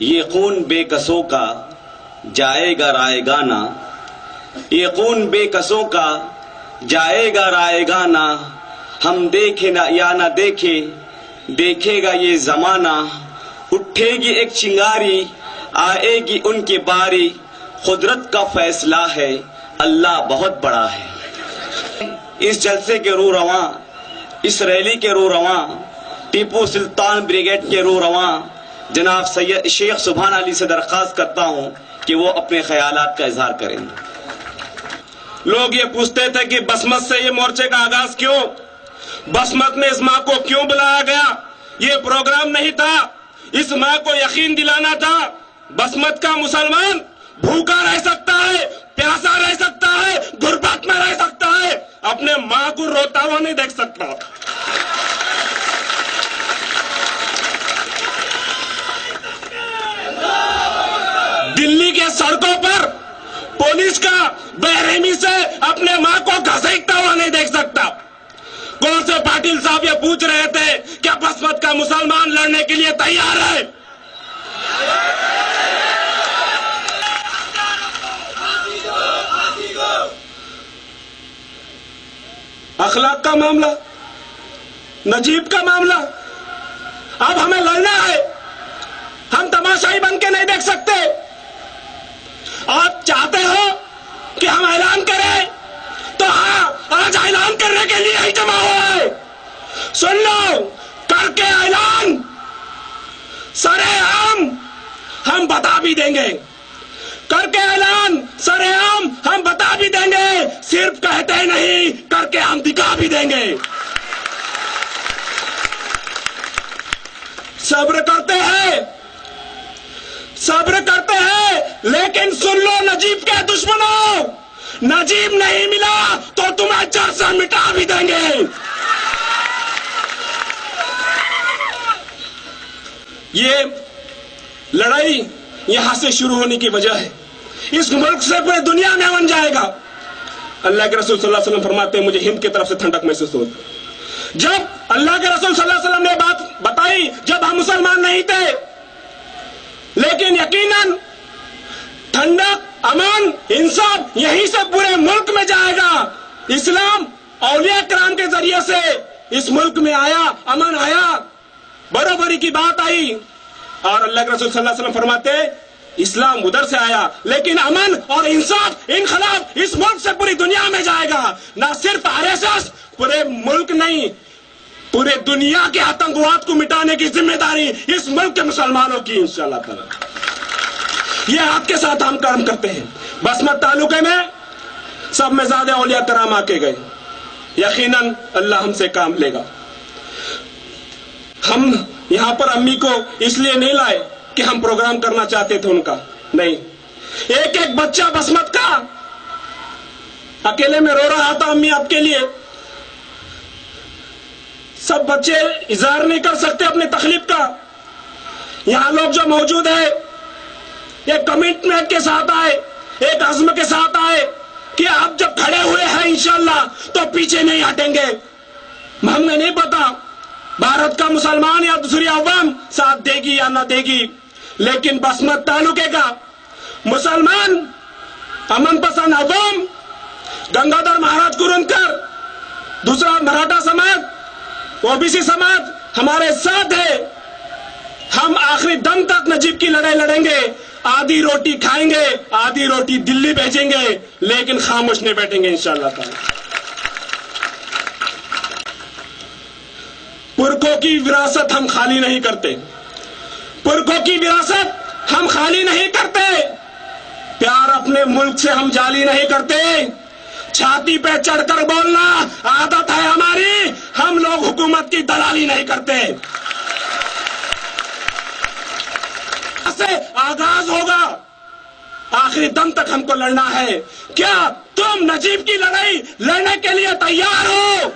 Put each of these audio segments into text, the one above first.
یہ خون بے کسوں کا جائے گا رائے گا نہ، یہ خون بے کسوں کا جائے گا رائے گا نہ، ہم دیکھے نہ یا نہ دیکھے دیکھے گا یہ زمانہ، اٹھے گی ایک چنگاری آئے گی ان کی باری، قدرت کا فیصلہ ہے اللہ بہت بڑا ہے۔ اس جلسے کے رو رواں، اس ریلی کے رو رواں، ٹیپو سلطان بریگیڈ کے رو رواں جناب سید شیخ سبحان علی سے درخواست کرتا ہوں کہ وہ اپنے خیالات کا اظہار کریں۔ لوگ یہ پوچھتے تھے کہ بسمت سے یہ مورچے کا آغاز کیوں، بسمت میں اس ماں کو کیوں بلایا گیا؟ یہ پروگرام نہیں تھا، اس ماں کو یقین دلانا تھا بسمت کا مسلمان بھوکا رہ سکتا ہے، پیاسا رہ سکتا ہے، غربت میں رہ سکتا ہے، اپنے ماں کو روتا ہوا نہیں دیکھ سکتا۔ دلی کے سڑکوں پر پولیس کا بے رحمی سے اپنے ماں کو گھسیٹتا ہوا نہیں دیکھ سکتا۔ کون سے پاٹل صاحب یہ پوچھ رہے تھے کیا بسمت کا مسلمان لڑنے کے لیے تیار ہے؟ اخلاق کا معاملہ، نجیب کا معاملہ، اب ہمیں لڑنا ہے، ہم تماشائی بن کے نہیں دیکھ سکتے۔ آپ چاہتے ہو کہ ہم اعلان کریں تو ہاں، آج اعلان کرنے کے لیے ہی جمع ہوا ہے۔ سن لو، کر کے اعلان سر عام ہم بتا بھی دیں گے، کر کے اعلان سر عام ہم بتا بھی دیں گے، صرف کہتے نہیں کر کے ہم دکھا بھی دیں گے۔ صبر کرتے ہیں، صبر کرتے ہیں، لیکن سن لو نجیب کے دشمنوں، نجیب نہیں ملا تو تمہیں جڑ سے مٹا بھی دیں گے۔ یہ لڑائی یہاں سے شروع ہونے کی وجہ ہے، اس ملک سے پورے دنیا میں امن جائے گا۔ اللہ کے رسول صلی اللہ علیہ وسلم فرماتے ہیں مجھے ہند کی طرف سے ٹھنڈک محسوس ہوتی۔ جب اللہ کے رسول صلی اللہ علیہ وسلم نے بات بتائی جب ہم مسلمان نہیں تھے، لیکن یقیناً ٹھنڈک، امن، انصاف یہیں سے پورے ملک میں جائے گا۔ اسلام اولیاء کرام کے ذریعے سے اس ملک میں آیا، امن آیا، برابری کی بات آئی، اور اللہ کے رسول صلی اللہ علیہ وسلم فرماتے اسلام ادھر سے آیا، لیکن امن اور انصاف، انقلاب اس ملک سے پوری دنیا میں جائے گا۔ نہ صرف RSS، پورے ملک نہیں، پورے دنیا کے آتنکواد کو مٹانے کی ذمہ داری اس ملک کے مسلمانوں کی انشاءاللہ تعالی۔ یہ آپ کے ساتھ ہم کام کرتے ہیں۔ بسمت تعلقے میں سب میں زیادہ اولیاء کرام آ کے گئے، یقیناً اللہ ہم سے کام لے گا۔ ہم یہاں پر امی کو اس لیے نہیں لائے کہ ہم پروگرام کرنا چاہتے تھے ان کا، نہیں، ایک ایک بچہ بسمت کا اکیلے میں رو رہا تھا امی آپ کے لیے۔ سب بچے اظہار نہیں کر سکتے اپنے تکلیف کا، یہاں لوگ جو موجود ہیں ایک کمٹمنٹ کے ساتھ آئے، ایک عزم کے ساتھ آئے کہ آپ جب کھڑے ہوئے ہیں انشاءاللہ تو پیچھے نہیں ہٹیں گے۔ ہمیں نہیں پتا بھارت کا مسلمان یا دوسری عوام ساتھ دے گی یا نہ دے گی، لیکن بسمت تعلقے کا مسلمان، امن پسند عوام، گنگادھر مہاراج کرنکر، دوسرا مراٹھا سماج، OBC سماج ہمارے ساتھ ہے۔ ہم آخری دم تک نجیب کی لڑائی لڑیں گے، آدھی روٹی کھائیں گے، آدھی روٹی دلی بھیجیں گے، لیکن خاموش نہیں بیٹھیں گے انشاءاللہ تعالی۔ پرکھوں کی وراثت ہم خالی نہیں کرتے، پرکھوں کی وراثت ہم خالی نہیں کرتے، پیار اپنے ملک سے ہم جعلی نہیں کرتے، چھاتی پہ چڑھ کر بولنا عادت ہے ہماری، ہم لوگ حکومت کی دلالی نہیں کرتے۔ سے آغاز ہوگا، آخری دم تک ہم کو لڑنا ہے۔ کیا تم نجیب کی لڑائی لڑنے کے لیے تیار ہو؟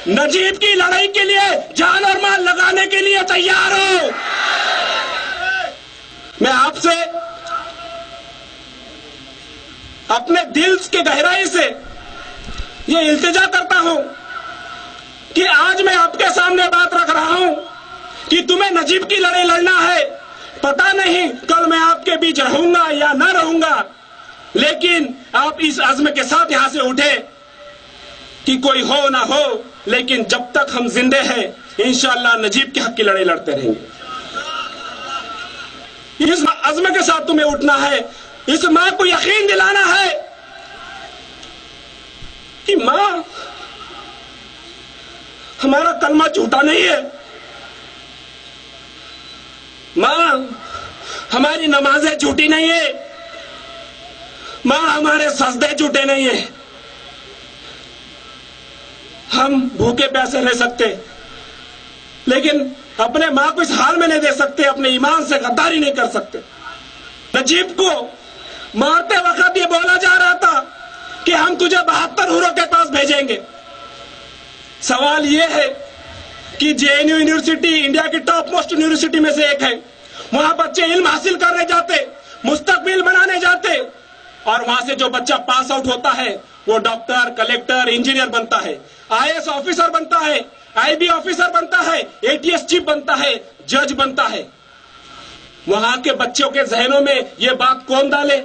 نجیب کی لڑائی کے لیے جان اور مال لگانے کے لیے تیار ہو؟ میں آپ سے اپنے دل کے گہرائی سے یہ التجا کرتا ہوں کہ آج میں آپ کے سامنے بات رکھ رہا ہوں، کہ تمہیں نجیب کی لڑائی لڑنا ہے. پتا نہیں کل میں آپ کے بیچ رہوں گا یا نہ رہوں گا، لیکن آپ اس عزم کے ساتھ یہاں سے اٹھے کہ کوئی ہو نہ ہو، لیکن جب تک ہم زندے ہیں انشاءاللہ نجیب کے حق کی لڑائی لڑتے رہیں گے. اس عزم کے ساتھ تمہیں اٹھنا ہے. اس ماں کو یقین دلانا ہے کہ ماں ہمارا کلمہ جھوٹا نہیں ہے، ماں ہماری نمازیں جھوٹی نہیں ہے، ماں ہمارے سجدے جھوٹے نہیں ہیں. ہم بھوکے پیاسے رہ سکتے لیکن اپنے ماں کو اس حال میں نہیں دے سکتے، اپنے ایمان سے غداری نہیں کر سکتے. نجیب کو مارتے وقت یہ بولا جا رہا تھا کہ ہم تجھے 72 حوروں کے پاس بھیجیں گے. سوال یہ ہے کہ J N you university India کی ٹاپ موسٹ یونیورسٹی میں سے ایک ہے. وہاں بچے علم حاصل کرنے جاتے، مستقبل بنانے جاتے، اور وہاں سے جو بچہ پاس آؤٹ ہوتا ہے وہ ڈاکٹر، کلیکٹر، انجینئر بنتا ہے، آئی ایس آفیسر بنتا ہے، آئی بی آفیسر بنتا ہے، اے ٹی ایس چیف بنتا ہے، جج بنتا ہے. وہاں کے بچوں کے ذہنوں میں یہ بات کون ڈالے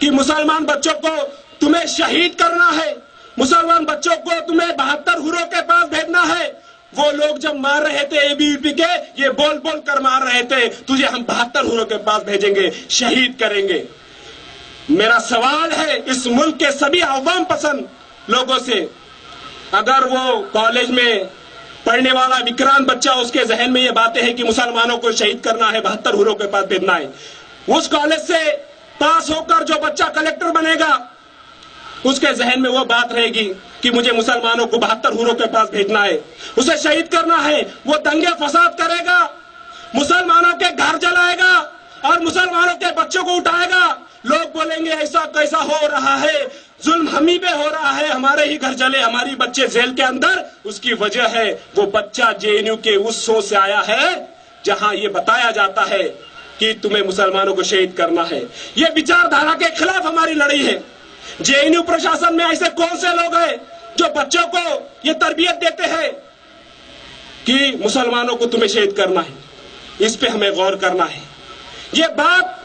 کہ مسلمان بچوں کو تمہیں شہید کرنا ہے، مسلمان بچوں کو تمہیں 72 حوروں کے پاس بھیجنا ہے. وہ لوگ جب مار رہے تھے اے بی وی پی کے، یہ بول بول کر مار رہے تھے تجھے ہم 72 حوروں کے پاس بھیجیں گے، شہید کریں گے. میرا سوال ہے اس ملک کے سبھی عوام پسند لوگوں سے، اگر وہ کالج میں پڑھنے والا وکرانت بچہ اس کے ذہن میں یہ باتیں ہیں کہ مسلمانوں کو شہید کرنا ہے، 72 حوروں کے پاس بھیجنا ہے، اس کالج سے پاس ہو کر جو بچہ کلیکٹر بنے گا اس کے ذہن میں وہ بات رہے گی کہ مجھے مسلمانوں کو 72 حوروں کے پاس بھیجنا ہے، اسے شہید کرنا ہے. وہ دنگے فساد کرے گا، مسلمانوں کے گھر جلائے گا اور مسلمانوں کے بچوں کو اٹھائے گا. لوگ بولیں گے ایسا کیسا ہو رہا ہے، ظلم ہمیں پہ ہو رہا ہے، ہمارے ہی گھر جلے، ہماری بچے جیل کے اندر. اس کی وجہ ہے وہ بچہ جے این یو کے اس سو سے آیا ہے جہاں یہ بتایا جاتا ہے کہ تمہیں مسلمانوں کو شہید کرنا ہے. یہ وچار دھارا کے خلاف ہماری لڑائی ہے. جے این یو پرشاسن میں ایسے کون سے لوگ ہیں جو بچوں کو یہ تربیت دیتے ہیں کہ مسلمانوں کو تمہیں شہید کرنا ہے؟ اس پہ ہمیں غور کرنا ہے. یہ بات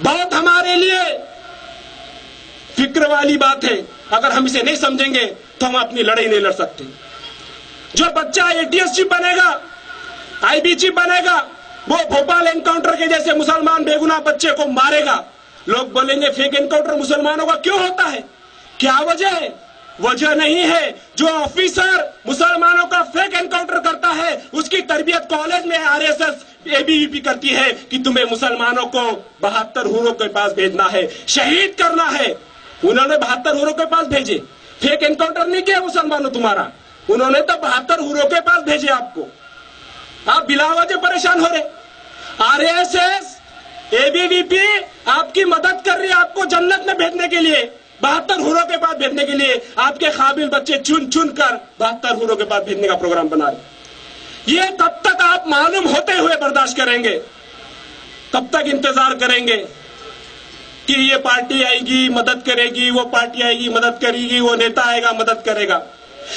بہت ہمارے لیے فکر والی بات ہے. اگر ہم اسے نہیں سمجھیں گے تو ہم اپنی لڑائی نہیں لڑ سکتے. جو بچہ اے ٹی ایس چیف بنے گا، آئی بی چیف بنے گا، وہ بھوپال انکاؤنٹر کے جیسے مسلمان بے گناہ بچے کو مارے گا. لوگ بولیں گے فیک انکاؤنٹر مسلمانوں کا کیوں ہوتا ہے؟ کیا وجہ ہے؟ وجہ نہیں ہے. جو آفیسر مسلمانوں کا فیک انکاؤنٹر کرتا ہے اس کی تربیت کالج میں R S S A B V P کرتی ہے کہ تمہیں مسلمانوں کو 72 حوروں کے پاس بھیجنا ہے، شہید کرنا ہے. انہوں نے 72 حوروں کے پاس بھیجے، فیک انکاؤنٹر نہیں کیا مسلمانوں تمہارا، انہوں نے تو 72 حوروں کے پاس بھیجے آپ کو. آپ بلا وجہ پریشان ہو رہے. R S S A B V P آپ کی مدد کر رہی ہے آپ کو جنت میں بھیجنے کے لیے، 72 حوروں کے پاس بھیجنے کے لیے. آپ کے قابل بچے چن چن کر 72 حوروں کے پاس بھیجنے کا پروگرام بنا رہے. یہ کب تک آپ معلوم ہوتے ہوئے برداشت کریں گے؟ کب تک انتظار کریں گے کہ یہ پارٹی آئے گی مدد کرے گی، وہ پارٹی آئے گی مدد کرے گی، وہ نیتا آئے گا مدد کرے گا؟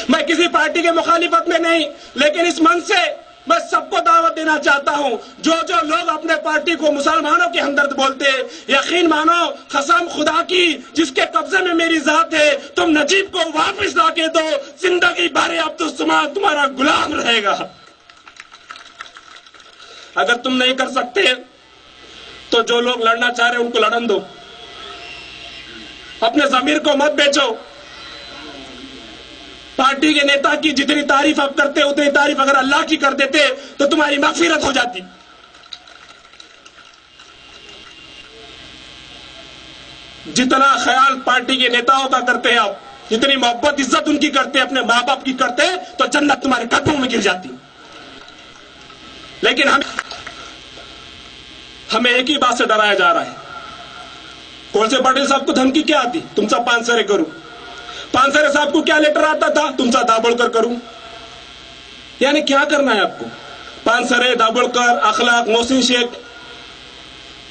میں کسی پارٹی کے مخالفت میں نہیں، لیکن اس من سے میں سب کو دعوت دینا چاہتا ہوں، جو لوگ اپنے پارٹی کو مسلمانوں کے ہمدرد بولتے، یقین مانو قسم خدا کی جس کے قبضے میں میری ذات ہے، تم نجیب کو واپس لا کے دو، زندگی بھر عبدالصمد تمہارا غلام رہے گا. اگر تم نہیں کر سکتے تو جو لوگ لڑنا چاہ رہے ہیں ان کو لڑن دو، اپنے ضمیر کو مت بیچو. پارٹی کے نیتا کی جتنی تعریف آپ کرتے اتنی تعریف اگر اللہ کی کر دیتے تو تمہاری مغفرت ہو جاتی. جتنا خیال پارٹی کے نیتاؤں کا کرتے ہیں آپ، جتنی محبت عزت ان کی کرتے ہیں، اپنے ماں باپ کی کرتے ہیں، تو جنت تمہارے قدموں میں گر جاتی. لیکن ہمیں ایک ہی بات سے ڈرایا جا رہا ہے. کون سے پٹیل صاحب کو دھمکی کیا آتی؟ تم سا پانسرے کروں. پانسرے صاحب کو کیا لیٹر آتا تھا؟ تم سا دابوڑکر کروں. یعنی کیا کرنا ہے آپ کو؟ پانسرے، دابوڑکر، اخلاق، محسن شیخ.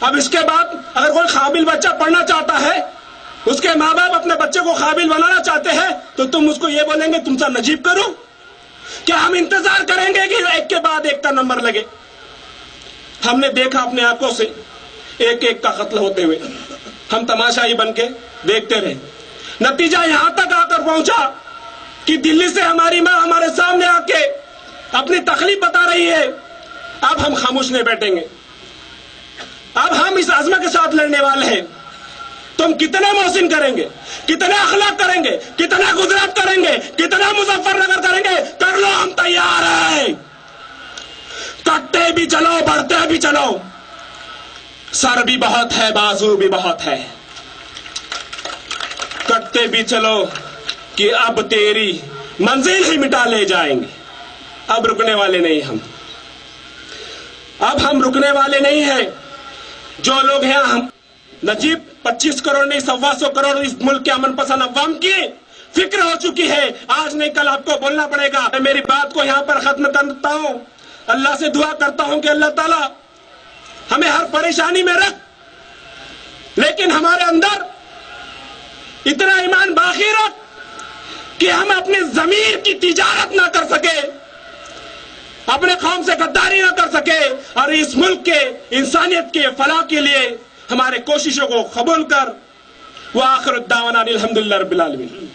اب اس کے بعد اگر کوئی قابل بچہ پڑھنا چاہتا ہے، اس کے ماں باپ اپنے بچے کو قابل بنانا چاہتے ہیں، تو تم اس کو یہ بولیں گے تم سا نجیب کرو؟ کیا ہم انتظار کریں گے کہ ایک کے بعد ایک کا نمبر لگے؟ ہم نے دیکھا اپنے آنکھوں سے ایک ایک کا قتل ہوتے ہوئے، ہم تماشائی بن کے دیکھتے رہے. نتیجہ یہاں تک آ کر پہنچا کہ دلی سے ہماری ماں ہمارے سامنے آ کے اپنی تکلیف بتا رہی ہے. اب ہم خاموش نہیں بیٹھیں گے، اب ہم اس عزم کے ساتھ لڑنے والے ہیں. تم کتنے محسن کریں گے، کتنے اخلاق کریں گے، کتنا گجرات کریں گے، کتنا مظفر نگر کریں گے، کر لو، ہم تیار ہیں. کٹتے بھی چلو، بڑھتے بھی چلو، سر بھی بہت ہے، بازو بھی بہت ہے. کٹتے بھی چلو کہ اب تیری منزل ہی مٹا لے جائیں گے. اب رکنے والے نہیں ہم، اب ہم رکنے والے نہیں ہیں. جو لوگ ہیں ہم نجیب 25 کروڑ نہیں 125 کروڑ اس ملک کے امن پسند عوام کی فکر ہو چکی ہے. آج نہیں کل آپ کو بولنا پڑے گا. میں میری بات کو یہاں پر ختم کرتا ہوں. اللہ سے دعا کرتا ہوں کہ اللہ تعالیٰ ہمیں ہر پریشانی میں رکھ، لیکن ہمارے اندر اتنا ایمان باقی رکھ کہ ہم اپنی ضمیر کی تجارت نہ کر سکے، اپنے قوم سے غداری نہ کر سکے، اور اس ملک کے انسانیت کے فلاح کے لیے ہمارے کوششوں کو قبول کر. وآخر الدعوانا الحمدللہ رب العالمین.